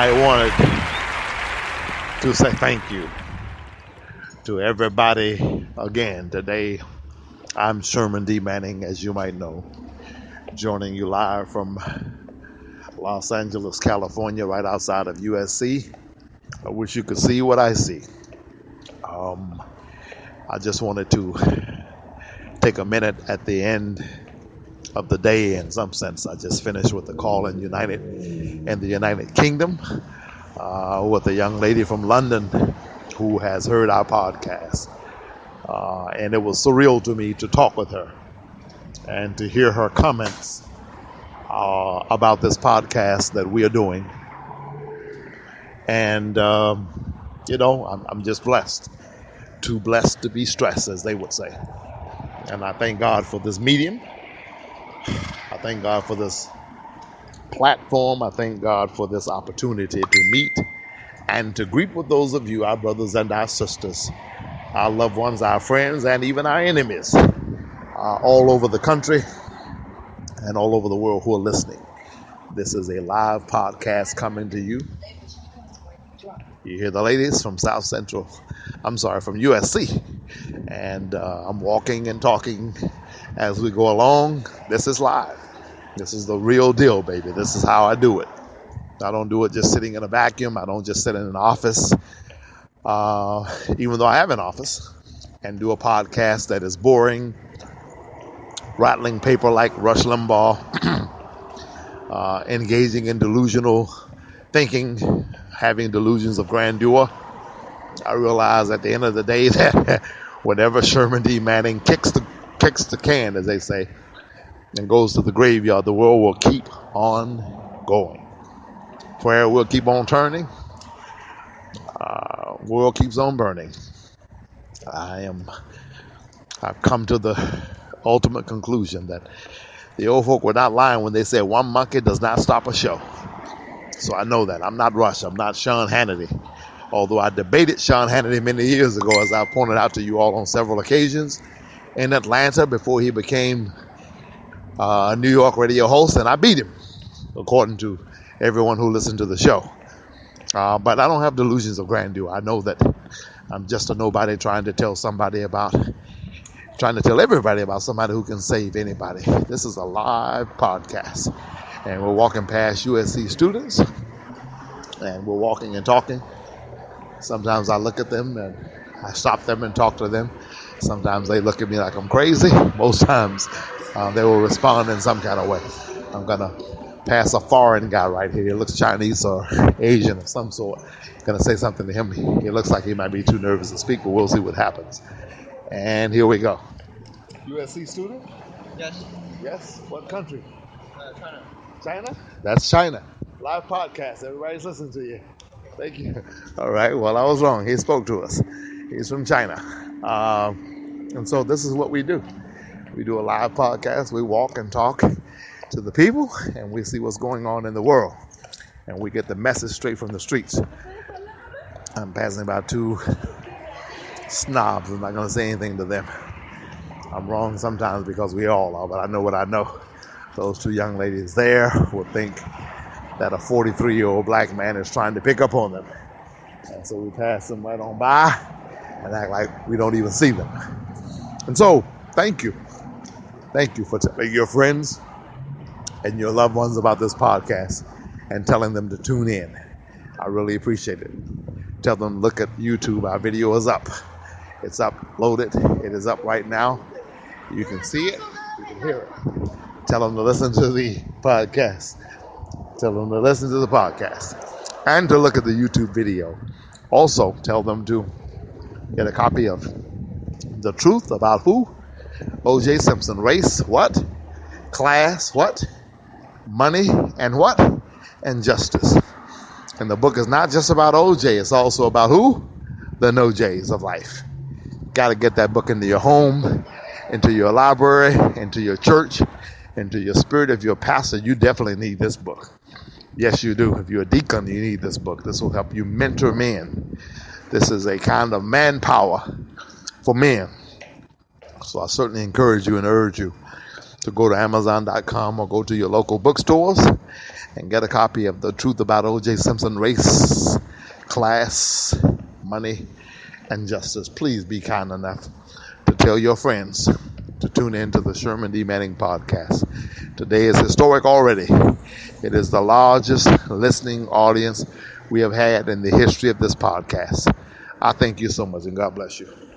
I wanted to say thank you to everybody again today. I'm Sherman D. Manning, as you might know, joining you live from Los Angeles, California, right outside of USC. I wish you could see what I see. I just wanted to take a minute at the end of the day. In some sense, I just finished with the call in the United Kingdom with a young lady from London who has heard our podcast. And it was surreal to me to talk with her and to hear her comments about this podcast that we are doing. And, I'm just blessed. Too blessed to be stressed, as they would say. And I thank God for this medium. I thank God for this platform. I thank God for this opportunity to meet and to greet with those of you, our brothers and our sisters, our loved ones, our friends, and even our enemies all over the country and all over the world who are listening. This is a live podcast coming to you. You hear the ladies from from USC. And I'm walking and talking as we go along. This is live. This is the real deal, baby. This is how I do it. I don't do it just sitting in a vacuum. I don't just sit in an office, even though I have an office, and do a podcast that is boring, rattling paper like Rush Limbaugh, engaging in delusional thinking, having delusions of grandeur. I realize at the end of the day that whenever Sherman D. Manning kicks the can, as they say, and goes to the graveyard, the world will keep on going. Prayer will keep on turning. World keeps on burning. I've come to the ultimate conclusion that the old folk were not lying when they said one monkey does not stop a show. So I know that. I'm not Rush. I'm not Sean Hannity. Although I debated Sean Hannity many years ago, as I pointed out to you all on several occasions, in Atlanta before he became a New York radio host, and I beat him, according to everyone who listened to the show. But I don't have delusions of grandeur. I know that I'm just a nobody trying to tell everybody about somebody who can save anybody. This is a live podcast. And we're walking past USC students, and we're walking and talking. Sometimes I look at them and I stop them and talk to them. Sometimes they look at me like I'm crazy. Most times they will respond in some kind of way. I'm going to pass a foreign guy right here. He looks Chinese or Asian of some sort. Going to say something to him. He looks like he might be too nervous to speak, but we'll see what happens. And here we go. USC student? Yes. Yes? What country? China. China? That's China. Live podcast. Everybody's listening to you. Thank you. All right. Well, I was wrong. He spoke to us. He's from China. And so this is what we do. We do a live podcast. We walk and talk to the people, and we see what's going on in the world. And we get the message straight from the streets. I'm passing by two snobs. I'm not going to say anything to them. I'm wrong sometimes because we all are, but I know what I know. Those two young ladies there will think that a 43-year-old black man is trying to pick up on them. And so we pass them right on by and act like we don't even see them. And so, thank you. Thank you for telling your friends and your loved ones about this podcast and telling them to tune in. I really appreciate it. Tell them, look at YouTube. Our video is up. It's uploaded. It is up right now. You can see it. You can hear it. Tell them to listen to the podcast. Tell them to listen to the podcast and to look at the YouTube video. Also, tell them to get a copy of The Truth About Who? O.J. Simpson. Race, what? Class, what? Money, and what? And justice. And the book is not just about O.J. It's also about who? The no-J's of life. Got to get that book into your home, into your library, into your church, into your spirit. If you're a pastor, you definitely need this book. Yes, you do. If you're a deacon, you need this book. This will help you mentor men. This is a kind of manpower for men. So I certainly encourage you and urge you to go to Amazon.com or go to your local bookstores and get a copy of The Truth About O.J. Simpson: Race, Class, Money, and Justice. Please be kind enough to tell your friends to tune in to the Sherman D. Manning podcast. Today is historic already. It is the largest listening audience we have had in the history of this podcast. I thank you so much, and God bless you.